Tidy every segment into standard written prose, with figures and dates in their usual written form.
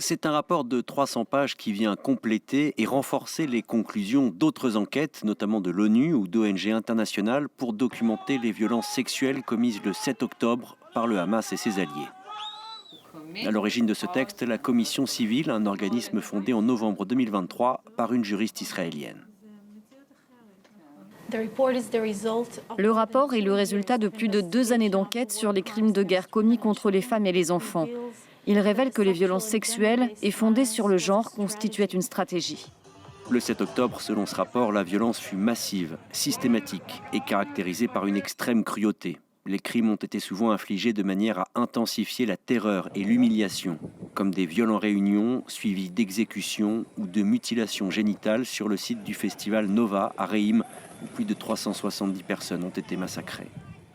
C'est un rapport de 300 pages qui vient compléter et renforcer les conclusions d'autres enquêtes, notamment de l'ONU ou d'ONG internationales, pour documenter les violences sexuelles commises le 7 octobre par le Hamas et ses alliés. À l'origine de ce texte, la Commission civile, un organisme fondé en novembre 2023 par une juriste israélienne. Le rapport est le résultat de plus de 2 années d'enquête sur les crimes de guerre commis contre les femmes et les enfants. Il révèle que les violences sexuelles et fondées sur le genre constituaient une stratégie. Le 7 octobre, selon ce rapport, la violence fut massive, systématique et caractérisée par une extrême cruauté. Les crimes ont été souvent infligés de manière à intensifier la terreur et l'humiliation, comme des violentes réunions suivies d'exécutions ou de mutilations génitales sur le site du festival Nova à Reim, où plus de 370 personnes ont été massacrées.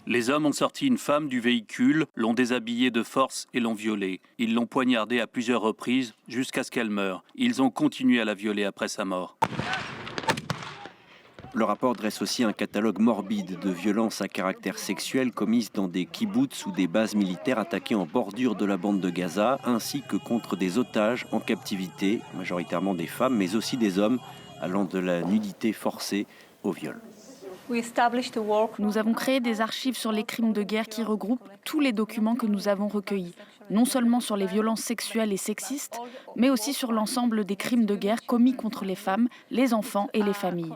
Les hommes ont sorti une femme du véhicule, l'ont déshabillée de force et l'ont violée. Ils l'ont poignardée à plusieurs reprises jusqu'à ce qu'elle meure. Ils ont continué à la violer après sa mort. Le rapport dresse aussi un catalogue morbide de violences à caractère sexuel commises dans des kibboutz ou des bases militaires attaquées en bordure de la bande de Gaza, ainsi que contre des otages en captivité, majoritairement des femmes, mais aussi des hommes, allant de la nudité forcée au viol. Nous avons créé des archives sur les crimes de guerre qui regroupent tous les documents que nous avons recueillis, non seulement sur les violences sexuelles et sexistes, mais aussi sur l'ensemble des crimes de guerre commis contre les femmes, les enfants et les familles.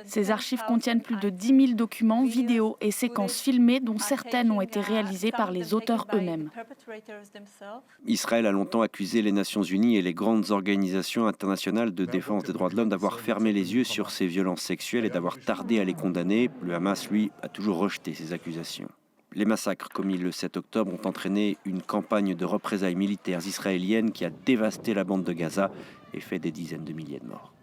Ces archives contiennent plus de 10 000 documents, vidéos et séquences filmées dont certaines ont été réalisées par les auteurs eux-mêmes. Israël a longtemps accusé les Nations Unies et les grandes organisations internationales de défense des droits de l'homme d'avoir fermé les yeux sur ces violences sexuelles et d'avoir tardé à les condamner. Le Hamas, lui, a toujours rejeté ces accusations. Les massacres commis le 7 octobre ont entraîné une campagne de représailles militaires israéliennes qui a dévasté la bande de Gaza et fait des dizaines de milliers de morts.